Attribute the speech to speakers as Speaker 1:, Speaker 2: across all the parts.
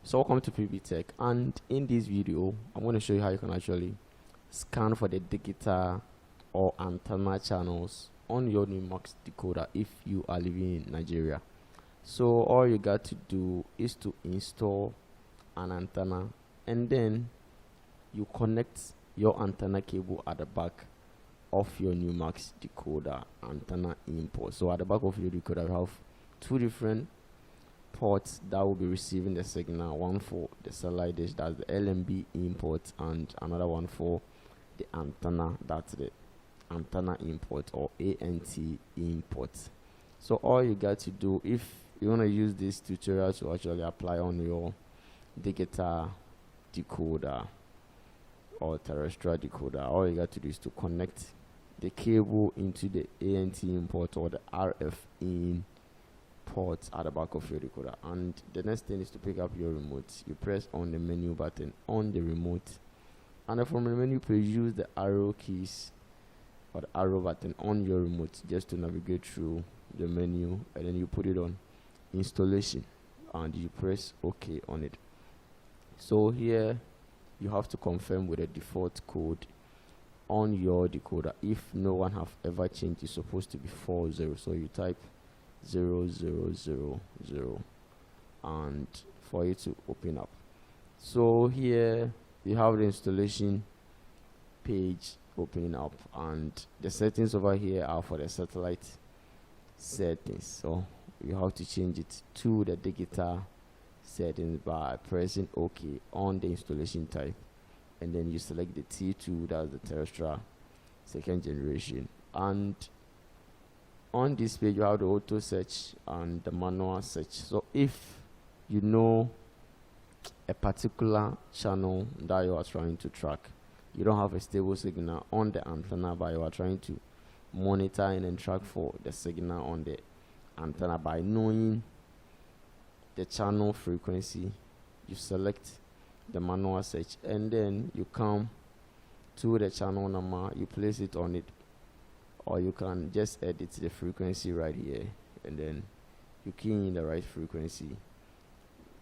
Speaker 1: So welcome to Pbteck, and in this video I'm going to show you how you can actually scan for the digital or antenna channels on your Newmax decoder if you are living in Nigeria. So all you got to do is to install an antenna, and then you connect your antenna cable at the back of your Newmax decoder antenna input. So at the back of your decoder you have two different ports that will be receiving the signal, one for the satellite dish, that's the LMB input, and another one for the antenna, that's the antenna input or ANT input. So all you got to do, if you want to use this tutorial to actually apply on your digital decoder or terrestrial decoder, all you got to do is to connect the cable into the ANT input or the RF in ports at the back of your decoder. And the next thing is to pick up your remote. You press on the menu button on the remote, and then from the menu page use the arrow keys or the arrow button on your remote just to navigate through the menu, and then you put it on installation and you press OK on it. So here you have to confirm with a default code on your decoder. If no one have ever changed, it's supposed to be 40, so you type 0000 and for it to open up. So here you have the installation page opening up, and the settings over here are for the satellite settings, so you have to change it to the digital settings by pressing OK on the installation type, and then you select the T2, that's the terrestrial second generation. And on this page you have the auto search and the manual search. So if you know a particular channel that you are trying to track, you don't have a stable signal on the antenna, but you are trying to monitor and then track for the signal on the antenna by knowing the channel frequency, you select the manual search, and then you come to the channel number, you place it on it, or you can just edit the frequency right here, and then you key in the right frequency,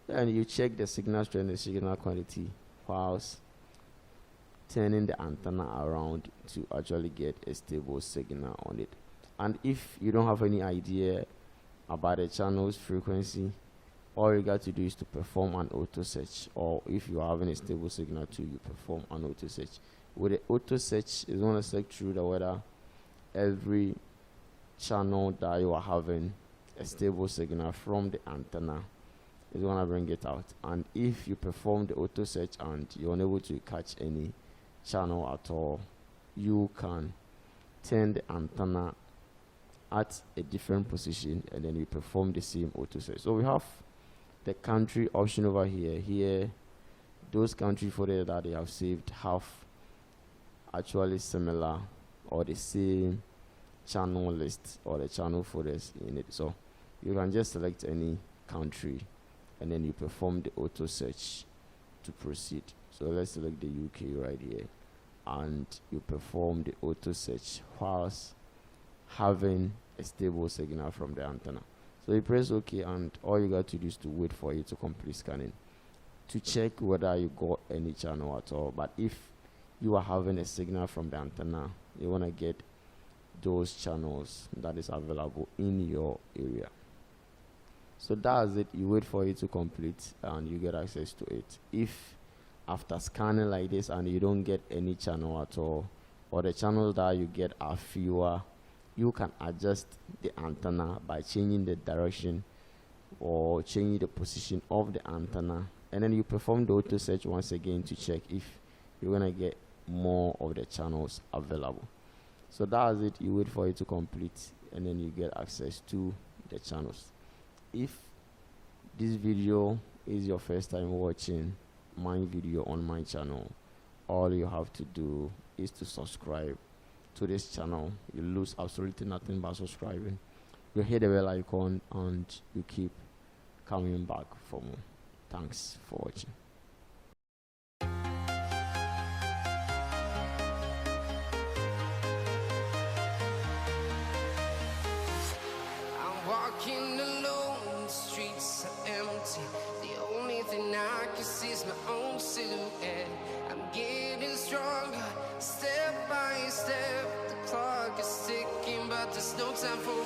Speaker 1: and you check the signal strength and signal quantity whilst turning the antenna around to actually get a stable signal on it. And if you don't have any idea about the channel's frequency, all you got to do is to perform an auto search, or if you are having a stable signal too, you perform an auto search. With the auto search, it's going to search through the whether every channel that you are having a stable signal from the antenna is going to bring it out. And if you perform the auto search and you're unable to catch any channel at all, you can turn the antenna at a different position, and then you perform the same auto search. So we have the country option over here. Here those country folders that they have saved have actually similar or the same channel list or the channel folders in it. So you can just select any country and then you perform the auto search to proceed. So let's select the UK right here, and you perform the auto search whilst having a stable signal from the antenna. So you press OK, and all you got to do is to wait for it to complete scanning to check whether you got any channel at all. But if you are having a signal from the antenna, you want to get those channels that is available in your area. So that's it. You wait for it to complete and you get access to it. If after scanning like this and you don't get any channel at all, or the channels that you get are fewer, you can adjust the antenna by changing the direction or changing the position of the antenna, and then you perform the auto search once again to check if you're gonna get more of the channels available. So that's it. You wait for it to complete and then you get access to the channels. If this video is your first time watching my video on my channel, all you have to do is to subscribe to this channel. You lose absolutely nothing by subscribing. You hit the bell icon and you keep coming back for more. Thanks for watching.
Speaker 2: I'm walking alone streets are empty. The only thing I can see is my own silhouette. I'm getting stronger, step by step. The clock is ticking, but there's no time for